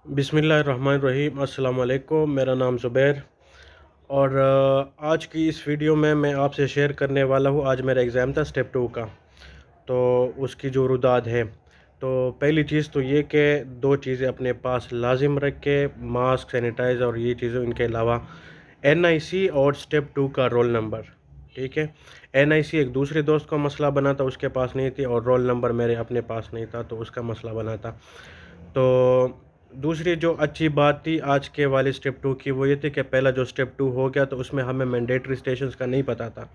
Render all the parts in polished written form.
बिस्मिल्लाहिर्रहमानिर्रहीम। अस्सलाम वालेकुम। मेरा नाम ज़ुबैर और आज की इस वीडियो में मैं आपसे शेयर करने वाला हूँ। आज मेरा एग्ज़ाम था स्टेप 2 का, तो उसकी जो रुदाद है। तो पहली चीज़ तो ये कि दो चीज़ें अपने पास लाजिम रख के, मास्क, सैनिटाइज़र और ये चीज़ें, इनके अलावा एनआईसी और स्टेप 2 का रोल नंबर। ठीक है, एनआईसी एक दूसरे दोस्त का मसला बना था, उसके पास नहीं थी, और रोल नंबर मेरे अपने पास नहीं था, तो उसका मसला बना था। तो दूसरी जो अच्छी बात थी आज के वाले स्टेप 2 की, वो ये थी कि पहला जो स्टेप 2 हो गया तो उसमें हमें मैंडेटरी स्टेशंस का नहीं पता था।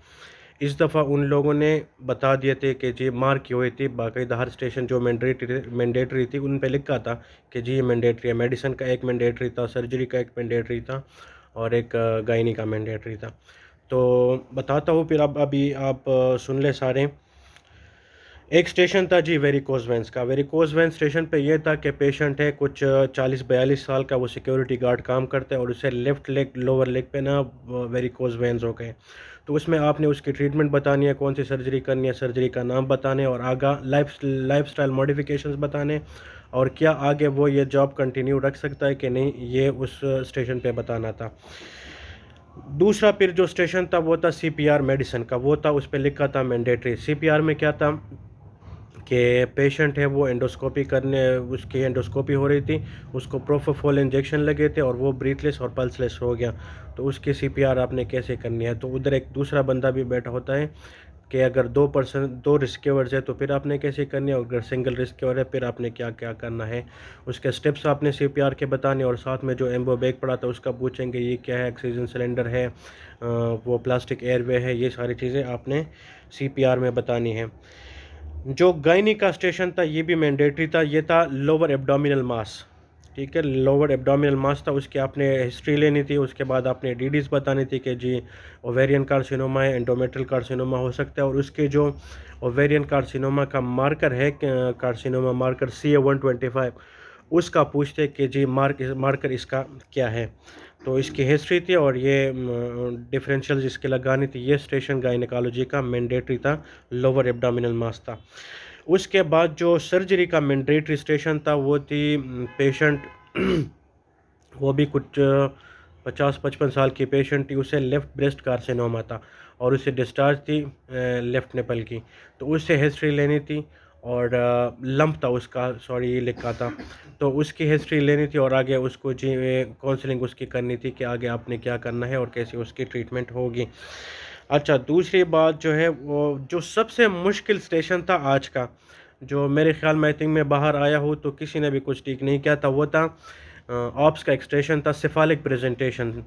इस दफ़ा उन लोगों ने बता दिए थे कि जी मार्क की हुई थी बाकायदा, हर स्टेशन जो मैंडेटरी थी उन पे लिखा था कि जी ये मैंडेटरी है। मेडिसिन का एक मैंडेटरी था, सर्जरी का एक मैंडेटरी था और एक गायनी का मैंडेटरी था। तो बताता हूँ फिर, अब अभी आप सुन ले सारे। एक स्टेशन था जी वेरिकोज वेंस का। वेरिकोज वेंस स्टेशन पे ये था कि पेशेंट है कुछ 40-42 साल का, वो सिक्योरिटी गार्ड काम करता है और उसे लेफ़्ट लेग, लोअर लेग पे ना वेरिकोज वेंस हो गए। तो उसमें आपने उसकी ट्रीटमेंट बतानी है, कौन सी सर्जरी करनी है, सर्जरी का नाम बताने और आगा लाइफस्टाइल मॉडिफिकेशंस बताने, और क्या आगे वो ये जॉब कंटिन्यू रख सकता है कि नहीं, ये उस स्टेशन पे बताना था। दूसरा फिर जो स्टेशन था वो था सीपीआर मेडिसिन का। वो था, उस पे लिखा था मैंडेटरी। सीपीआर में क्या था कि पेशेंट है वो एंडोस्कोपी करने, उसकी एंडोस्कोपी हो रही थी, उसको प्रोपोफॉल इंजेक्शन लगे थे और वो ब्रीथलेस और पल्सलेस हो गया। तो उसकी सीपीआर आपने कैसे करनी है। तो उधर एक दूसरा बंदा भी बैठा होता है कि अगर दो रिस्क्यूअर्स है तो फिर आपने कैसे करनी है, और अगर सिंगल रिस्क्यूअर है फिर आपने क्या क्या करना है। उसके स्टेप्स आपने सीपीआर के बताने, और साथ में जो एम्बो बैग पड़ा था उसका पूछेंगे ये क्या है, ऑक्सीजन सिलेंडर है, वो प्लास्टिक एयरवे है, ये सारी चीज़ें आपने सीपीआर में बतानी है। जो गायनी का स्टेशन था ये भी मैंडेटरी था। ये था लोअर एब्डोमिनल मास। ठीक है, लोअर एब्डोमिनल मास था, उसकी आपने हिस्ट्री लेनी थी। उसके बाद आपने डीडीज़ बतानी थी कि जी ओवेरियन कार्सिनोमा है, एंडोमेट्रियल कार्सिनोमा हो सकता है, और उसके जो ओवेरियन कार्सिनोमा का मार्कर है, कार्सिनोमा मार्कर CA-125, उसका पूछते कि जी मार्कर इसका क्या है। तो इसकी हिस्ट्री थी और ये डिफरेंशियल जिसके लगानी थी। ये स्टेशन गायनेकोलॉजी का मैंडेटरी था, लोअर एब्डोमिनल मास था। उसके बाद जो सर्जरी का मैंडेटरी स्टेशन था वो थी पेशेंट वो भी कुछ 50-55 साल की पेशेंट थी, उसे लेफ़्ट ब्रेस्ट कार्सिनोमा था और उसे डिस्चार्ज थी लेफ़्ट निपल की। तो उससे हिस्ट्री लेनी थी और लंप था उसका, सॉरी ये लिखा था, तो उसकी हिस्ट्री लेनी थी और आगे उसको जी काउंसलिंग उसकी करनी थी कि आगे आपने क्या करना है और कैसे उसकी ट्रीटमेंट होगी। अच्छा, दूसरी बात जो है, वो जो सबसे मुश्किल स्टेशन था आज का, जो मेरे ख़्याल में आई थिंक मैं बाहर आया हूँ तो किसी ने भी कुछ ठीक नहीं किया था, वो था ऑप्स का एक स्टेशन था सेफालिक प्रेजेंटेशन।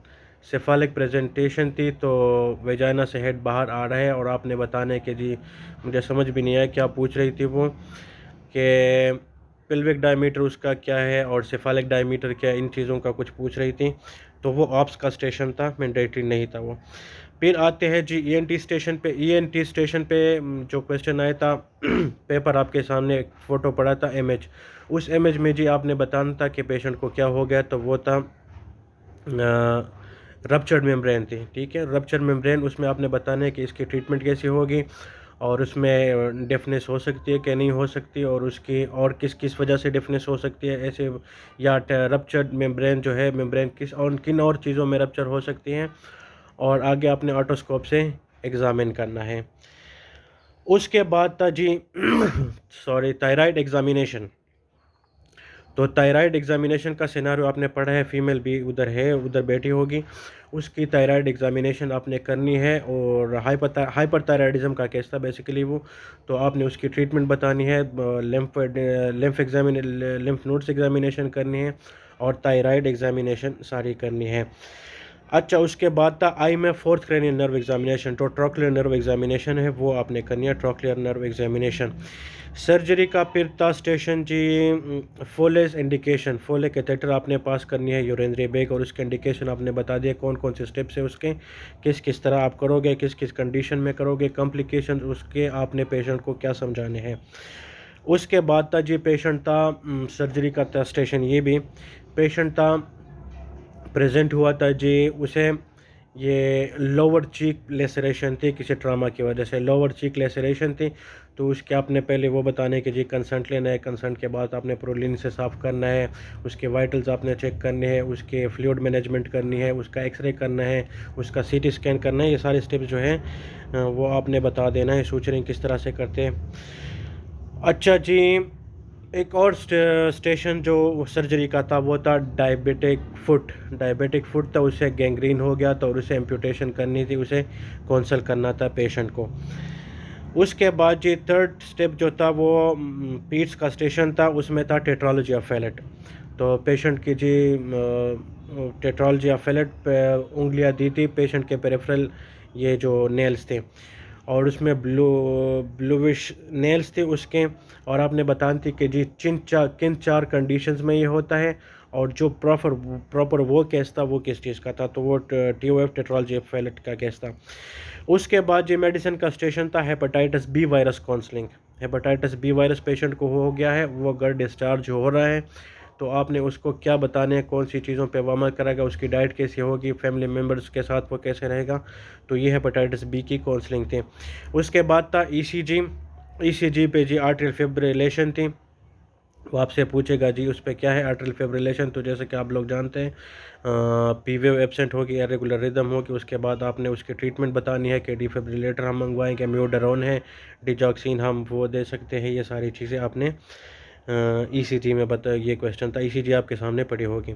सेफालिक प्रेजेंटेशन थी, तो वेजाइना से हेड बाहर आ रहा है और आपने बताने कि जी मुझे समझ भी नहीं आया क्या पूछ रही थी वो, कि पिल्विक डायमीटर उसका क्या है और सेफालिक डायमीटर क्या है, इन चीज़ों का कुछ पूछ रही थी। तो वो ऑप्स का स्टेशन था, मैंडेटरी नहीं था वो। फिर आते हैं जी ईएनटी स्टेशन पे। ईएनटी स्टेशन पे जो क्वेश्चन आया था पेपर आपके सामने एक फ़ोटो पड़ा था, इमेज। उस इमेज में जी आपने बताना था कि पेशेंट को क्या हो गया, तो वो था रप्चर्ड मेम्ब्रेन थी। ठीक है, रप्चर्ड मेम्ब्रेन, उसमें आपने बताना है कि इसकी ट्रीटमेंट कैसी होगी और उसमें डेफनेस हो सकती है कि नहीं हो सकती, और उसकी और किस किस वजह से डेफनेस हो सकती है ऐसे, या रप्चर्ड मेम्ब्रेन जो है, मेम्ब्रेन किस और किन और चीज़ों में रप्चर हो सकती हैं, और आगे आपने ऑटोस्कोप से एग्ज़ामिन करना है। उसके बाद था जी सॉरी, थायराइड एग्ज़ामिनेशन। तो थायराइड एग्ज़ामिनेशन का सिनेरियो आपने पढ़ा है, फीमेल भी उधर है, उधर बैठी होगी, उसकी थायराइड एग्ज़ामिनेशन आपने करनी है, और हाइपरथायराइडिज़म का केस था बेसिकली वो। तो आपने उसकी ट्रीटमेंट बतानी है, लिम्फ नोड्स एग्ज़ामिनेशन करनी है और थायराइड एग्ज़ामिनेशन सारी करनी है। अच्छा, उसके बाद था आई में फोर्थ क्रेनियल नर्व एग्ज़ामिनेशन, तो ट्रोक्लियर नर्व एग्ज़ामिनेशन है वो आपने करनी है, ट्रोक्लियर नर्व एग्ज़ामिनेशन। सर्जरी का फिर था स्टेशन जी फोलेस इंडिकेशन, फोले कैथेटर आपने पास करनी है, यूरिनरी बैग, और उसके इंडिकेशन आपने बता दिए कौन कौन से स्टेप्स है उसके, किस किस तरह आप करोगे, किस किस कंडीशन में करोगे, कॉम्प्लिकेशन उसके आपने पेशेंट को क्या समझाने हैं। उसके बाद था जी पेशेंट था सर्जरी का था स्टेशन, ये भी पेशेंट था प्रेजेंट हुआ था जी, उसे ये लोअर चीक लेसरेशन थी किसी ट्रामा की वजह से, लोअर चीक लेसरेशन थी। तो उसके आपने पहले वो बताना है कि जी कंसर्ट लेना है, कंसर्ट के बाद आपने प्रोलिन से साफ़ करना है, उसके वाइटल्स आपने चेक करने हैं, उसके फ्लूइड मैनेजमेंट करनी है, उसका एक्सरे करना है, उसका सीटी स्कैन करना है। ये सारे स्टेप्स जो हैं वो आपने बता देना है। सूचना किस तरह से करते हैं। अच्छा जी, एक और स्टेशन जो सर्जरी का था वो था डायबिटिक फुट। डायबिटिक फुट था, उसे गैंग्रीन हो गया था और उसे एम्पूटेशन करनी थी, उसे कौंसल करना था पेशेंट को। उसके बाद जी थर्ड स्टेप जो था वो पीट्स का स्टेशन था, उसमें था टेट्रोलॉजी ऑफ फैलेट। तो पेशेंट की जी टेट्रोलॉजी ऑफ फैलेट पे उंगलियां दी थी पेशेंट के पेरिफेरल, ये जो नेल्स थे, और उसमें ब्लूविश नेल्स थे उसके। और आपने बतानी थी कि जी किन चार कंडीशंस में ये होता है, और जो प्रॉपर वो केस था वो किस चीज़ का था। तो वो TOF टेट्रोलॉजी ऑफ फैलेट का केस था। उसके बाद जो मेडिसिन का स्टेशन था hepatitis B virus counselling. Hepatitis B virus patient को हो गया है, वो घर डिस्चार्ज हो रहा है, तो आपने उसको क्या बताने हैं, कौन सी चीज़ों पे वो अमल करेगा, उसकी डाइट कैसी होगी, फैमिली मेम्बर्स के साथ वो कैसे रहेगा। तो ये हेपेटाइटिस बी की काउंसलिंग थी। उसके बाद था ECG पे जी आर्टरियल फिब्रिलेशन थी। वो आपसे पूछेगा जी उस पर क्या है आर्टरियल फिब्रिलेशन। तो जैसे कि आप लोग जानते हैं पी वेव एब्सेंट होगी, इरेगुलर रिदम होगी। उसके बाद आपने उसकी ट्रीटमेंट बतानी है कि डिफिब्रिलेटर हम मंगवाएंगे, म्यूडरोन है, डिजॉक्सिन हम वो दे सकते हैं। ये सारी चीज़ें आपने ECG में बता, ये क्वेश्चन था, ECG आपके सामने पड़ी होगी।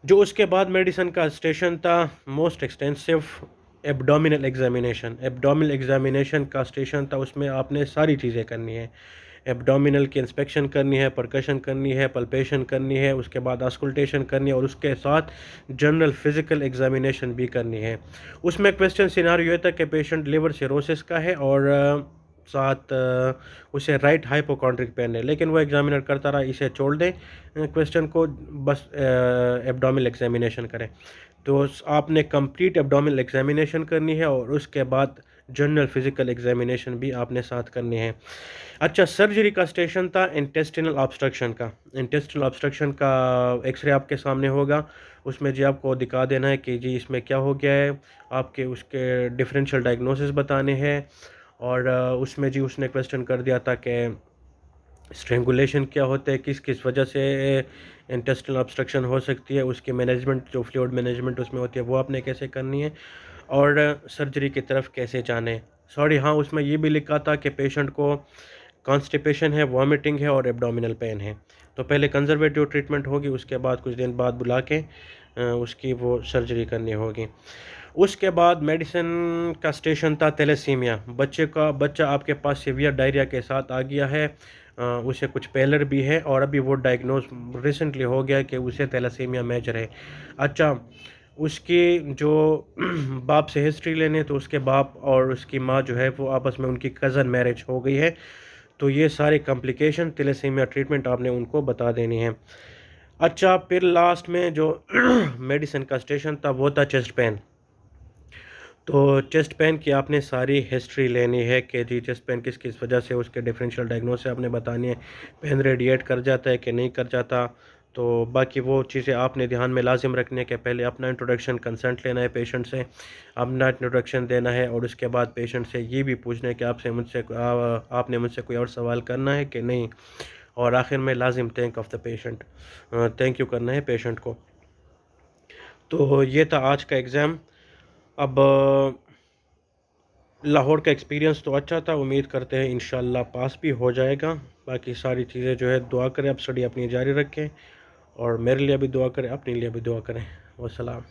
जो उसके बाद मेडिसिन का स्टेशन था most extensive abdominal examination. Abdominal examination का स्टेशन था, उसमें आपने सारी चीज़ें करनी है। एब्डोमिनल की इंस्पेक्शन करनी है, परकशन करनी है, पल्पेशन करनी है, उसके बाद ऑस्कुल्टेशन करनी है, और उसके साथ जनरल फिजिकल एग्जामिनेशन भी करनी है। उसमें क्वेश्चन सिनारियो ये था कि पेशेंट लिवर सिरोसिस का है और साथ उसे राइट हाइपोकॉन्ड्रिक पेन है, लेकिन वो एग्जामिनर करता रहा इसे छोड़ दें क्वेश्चन को, बस एब्डोमिनल एग्जामिनेशन करें। तो आपने कंप्लीट एब्डोमिनल एग्जामिनेशन करनी है और उसके बाद जनरल फिजिकल एग्जामिनेशन भी आपने साथ करनी है। अच्छा, सर्जरी का स्टेशन था इंटेस्टिनल ऑब्स्ट्रक्शन का। इंटेस्टिनल ऑब्स्ट्रक्शन का एक्सरे आपके सामने होगा, उसमें जी आपको दिखा देना है कि जी इसमें क्या हो गया है, आपके उसके डिफरेंशियल डायग्नोसिस बताने हैं। और उसमें जी उसने क्वेश्चन कर दिया था कि स्ट्रेंगुलेशन क्या होता है, किस किस वजह से इंटेस्टिनल ऑब्स्ट्रक्शन हो सकती है, उसकी मैनेजमेंट जो फ्लूइड मैनेजमेंट उसमें होती है वो आपने कैसे करनी है, और सर्जरी की तरफ कैसे जाने। सॉरी हाँ, उसमें ये भी लिखा था कि पेशेंट को कॉन्स्टिपेशन है, वॉमिटिंग है और एब्डोमिनल पेन है। तो पहले कंजर्वेटिव ट्रीटमेंट होगी, उसके बाद कुछ दिन बाद बुला के उसकी वो सर्जरी करनी होगी। उसके बाद मेडिसिन का स्टेशन था थैलेसीमिया। बच्चा आपके पास सीवियर डायरिया के साथ आ गया है, उसे कुछ पेलर भी है और अभी वो डायग्नोज रिसेंटली हो गया कि उसे थैलेसीमिया मेजर है। अच्छा, उसकी जो बाप से हिस्ट्री लेने, तो उसके बाप और उसकी माँ जो है वो आपस में उनकी कज़न मैरिज हो गई है। तो ये सारे कॉम्प्लिकेशन थैलेसीमिया ट्रीटमेंट आपने उनको बता देनी है। अच्छा, फिर लास्ट में जो मेडिसिन का स्टेशन था वो था चेस्ट पेन। तो चेस्ट पेन की आपने सारी हिस्ट्री लेनी है कि जी चेस्ट पेन किस किस वजह से, उसके डिफरेंशियल डायग्नोसिस आपने बतानी है, पेन रेडिएट कर जाता है कि नहीं कर जाता। तो बाकी वो चीज़ें आपने ध्यान में लाजिम रखने है कि पहले अपना इंट्रोडक्शन कंसर्ट लेना है पेशेंट से, अपना इंट्रोडक्शन देना है, और उसके बाद पेशेंट से ये भी पूछना है कि आपने मुझसे कोई और सवाल करना है कि नहीं, और आखिर में लाजिम thank of the patient, thank you करना है पेशेंट को। तो ये था आज का एग्ज़ाम। अब लाहौर का एक्सपीरियंस तो अच्छा था, उम्मीद करते हैं इंशाल्लाह पास भी हो जाएगा। बाकी सारी चीज़ें जो है दुआ करें, अब स्टडी अपनी जारी रखें, और मेरे लिए भी दुआ करें, अपने लिए भी दुआ करें। वस्सलाम।